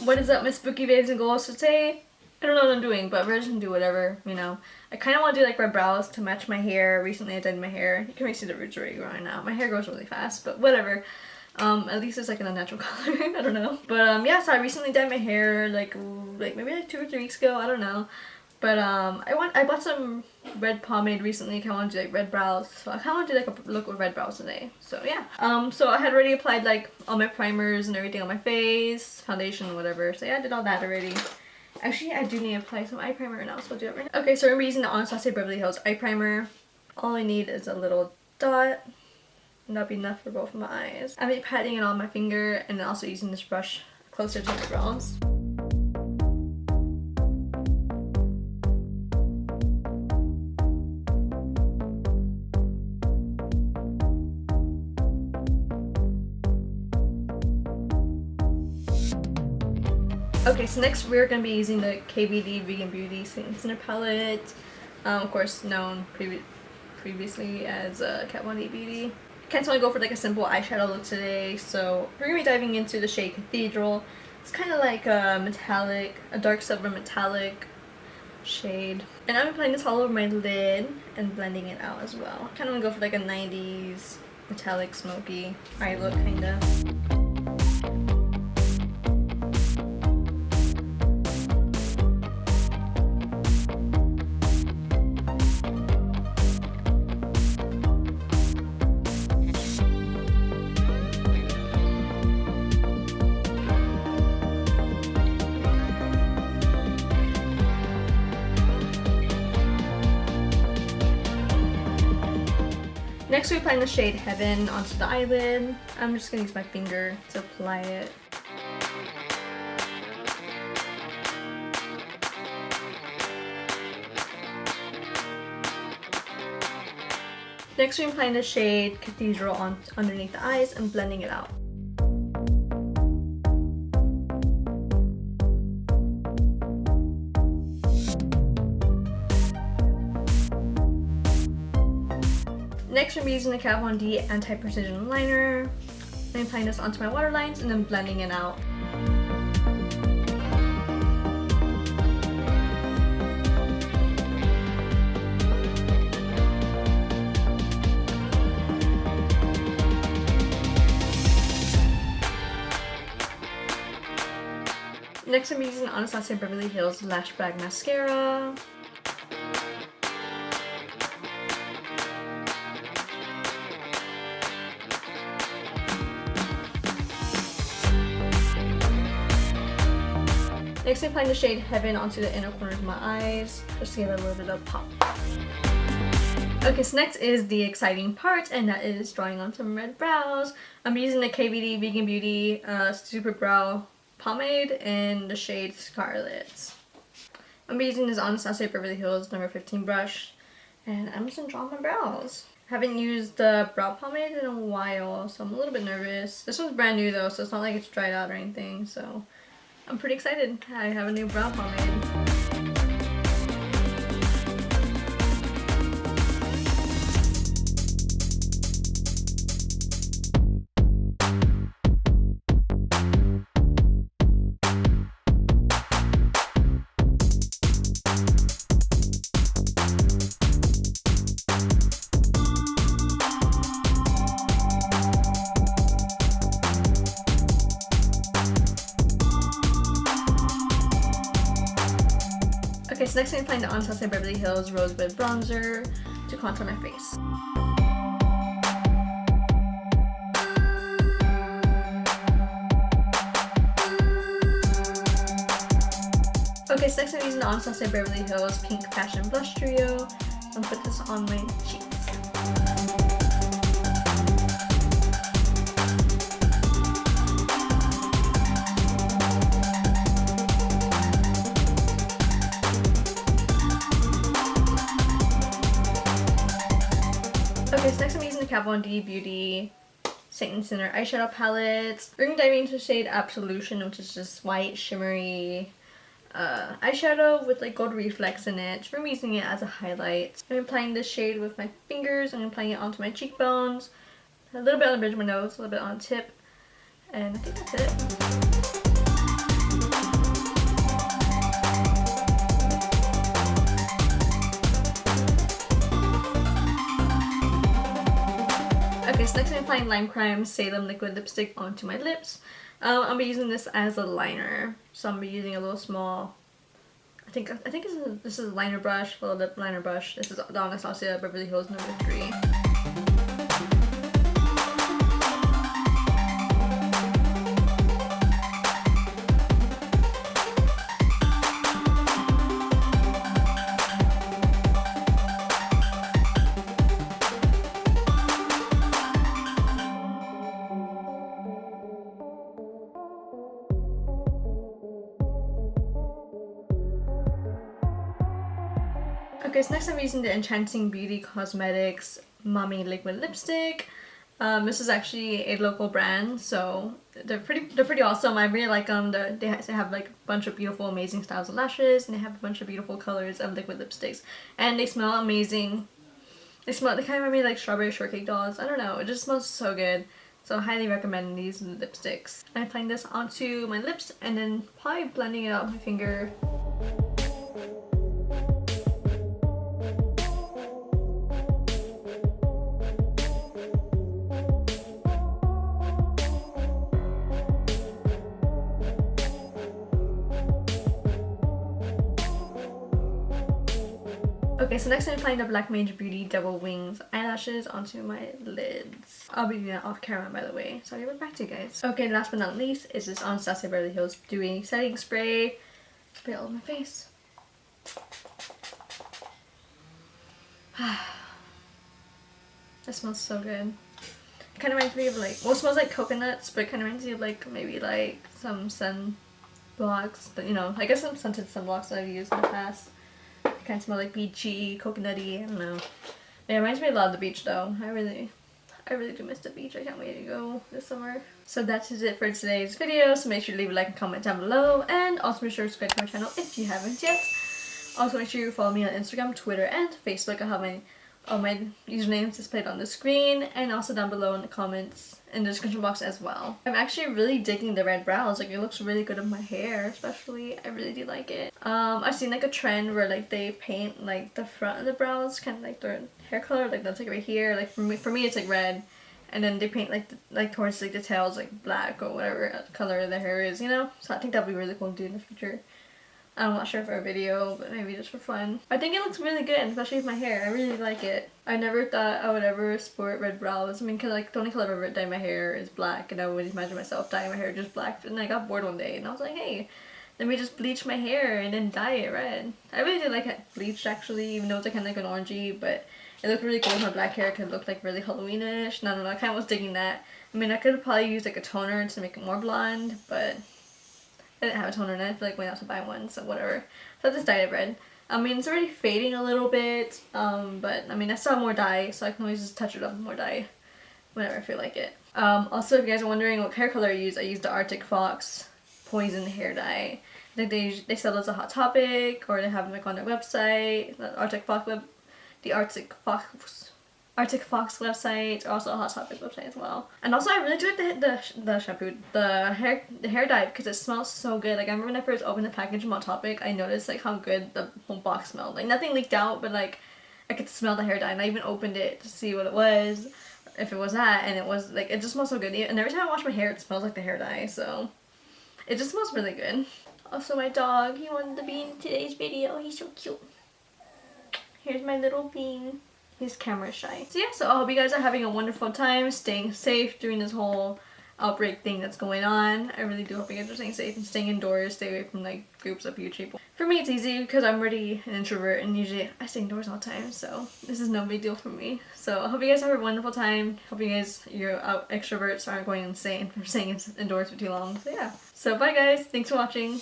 What is up, my spooky babes and ghouls? So today, I don't know what I'm doing, but we're just gonna do whatever, you know. I kind of want to do like red brows to match my hair. Recently I dyed my hair. You can really see the roots already growing out. My hair grows really fast, but whatever. At least it's like in a natural color. I don't know. But yeah, so I recently dyed my hair like maybe like 2 or 3 weeks ago. I don't know. But I bought some red pomade recently. I kind of want to do like red brows. So I kind of want to do like a look with red brows today. So yeah. So I had already applied like all my primers and everything on my face, foundation, whatever. So yeah, I did all that already. Actually, I do need to apply some eye primer now, so I'll do it right now. Okay, so I'm using the Anastasia Beverly Hills eye primer. All I need is a little dot. And that'll be enough for both of my eyes. I'm patting it on my finger and then also using this brush closer to my brows. Okay, so next we're going to be using the KBD Vegan Beauty Saint Center palette. Of course, known previously as Kat Von D Beauty. I can't only go for like a simple eyeshadow look today, so we're going to be diving into the shade Cathedral. It's kind of like a metallic, a dark silver metallic shade. And I'm applying this all over my lid and blending it out as well. I kind of want to go for like a 90s metallic smoky eye look kind of. Next we're applying the shade Heaven onto the eyelid. I'm just going to use my finger to apply it. Next we're applying the shade Cathedral underneath the eyes and blending it out. Next, I'm using the Kat Von D Anti-Precision Liner. I'm applying this onto my waterlines and then blending it out. Next, I'm using Anastasia Beverly Hills Lash Bag Mascara. Next, I'm applying the shade Heaven onto the inner corners of my eyes, just to give it a little bit of pop. Okay, so next is the exciting part, and that is drawing on some red brows. I'm using the KBD Vegan Beauty Super Brow Pomade in the shade Scarlet. I'm using this Anastasia Beverly Hills number 15 brush, and I'm just gonna draw my brows. I haven't used the brow pomade in a while, so I'm a little bit nervous. This one's brand new though, so it's not like it's dried out or anything, so I'm pretty excited. I have a new brow pomade. Okay, so next I'm applying the Anastasia Beverly Hills Rosebud Bronzer to contour my face. Okay, so next I'm using the Anastasia Beverly Hills Pink Passion Blush Trio. I'm gonna put this on my cheeks. Okay, so next I'm using the Kat Von D Beauty Saint Center eyeshadow palette. We're going to dive into the shade Absolution, which is just white, shimmery eyeshadow with like gold reflex in it. I'm using it as a highlight. I'm applying this shade with my fingers. I'm applying it onto my cheekbones, a little bit on the bridge of my nose, a little bit on the tip, and I think that's it. Okay, so next I'm applying Lime Crime Salem liquid lipstick onto my lips. I'll be using this as a liner, so I'm be using a little small. I think this is a liner brush, little lip liner brush. This is the Anastasia Beverly Hills number 3. Okay, so next I'm using the Enchanting Beauty Cosmetics Mommy Liquid Lipstick. This is actually a local brand, so they're pretty awesome. I really like them. They have like a bunch of beautiful, amazing styles of lashes, and they have a bunch of beautiful colors of liquid lipsticks, and they smell amazing. They kind of remind me like strawberry shortcake dolls. I don't know, it just smells so good. So I highly recommend these lipsticks. I'm applying this onto my lips and then probably blending it out with my finger. Okay, so next I'm applying the Black Mage Beauty Double Wings eyelashes onto my lids. I'll be doing that off camera, by the way, so I'll get back to you guys. Okay, last but not least is this Anastasia Beverly Hills Dewy Setting Spray. Spray it all over my face. That smells so good. It kind of reminds me of like, well, it smells like coconuts, but it kind of reminds me of like maybe like some sun blocks, but you know, I guess some scented sunblocks that I've used in the past. Kind of smell like beachy, coconutty, I don't know. It reminds me a lot of the beach though. I really do miss the beach. I can't wait to go this summer. So that is it for today's video. So make sure to leave a like and comment down below. And also make sure to subscribe to my channel if you haven't yet. Also make sure you follow me on Instagram, Twitter, and Facebook. I have all my usernames displayed on the screen and also down below in the comments in the description box as well. I'm actually really digging the red brows. Like, it looks really good on my hair, especially. I really do like it. I've seen like a trend where like they paint like the front of the brows kind of like their hair color, like that's like right here. Like for me it's like red, and then they paint like towards like the tails like black or whatever color the hair is, you know. So I think that'd be really cool to do in the future. I'm not sure for a video, but maybe just for fun. I think it looks really good, especially with my hair. I really like it. I never thought I would ever sport red brows. I mean, cause like the only color I've ever dyed my hair is black, and I would imagine myself dyeing my hair just black. And I got bored one day, and I was like, hey, let me just bleach my hair and then dye it red. I really did like it bleached actually, even though it's kind of like an orangey, but it looked really cool with my black hair. It could look like really Halloweenish. And I don't know, I kind of was digging that. I mean, I could probably use like a toner to make it more blonde, but I didn't have a toner and I feel like went out to buy one, so whatever. So I just dyed it red. I mean, it's already fading a little bit, but I mean, I still have more dye, so I can always just touch it up with more dye whenever I feel like it. Also, if you guys are wondering what hair color I used the Arctic Fox Poison hair dye. I think they sell it as a Hot Topic, or they have them like on their website. The Arctic Fox website, or also a Hot Topic website as well. And also I really enjoyed the shampoo, the hair dye, because it smells so good. Like, I remember when I first opened the package from Hot Topic, I noticed like how good the whole box smelled. Like, nothing leaked out, but like I could smell the hair dye, and I even opened it to see what it was, if it was that, and it was like, it just smells so good. And every time I wash my hair, it smells like the hair dye, so it just smells really good. Also, my dog, he wanted to be in today's video. He's so cute. Here's my little bean. He's camera shy. So yeah, so I hope you guys are having a wonderful time, staying safe during this whole outbreak thing that's going on. I really do hope you guys are staying safe and staying indoors, stay away from like groups of huge people. For me it's easy because I'm already an introvert and usually I stay indoors all the time, so this is no big deal for me. So I hope you guys have a wonderful time. Hope you guys, your extroverts aren't going insane for staying indoors for too long. So yeah. So bye guys, thanks for watching.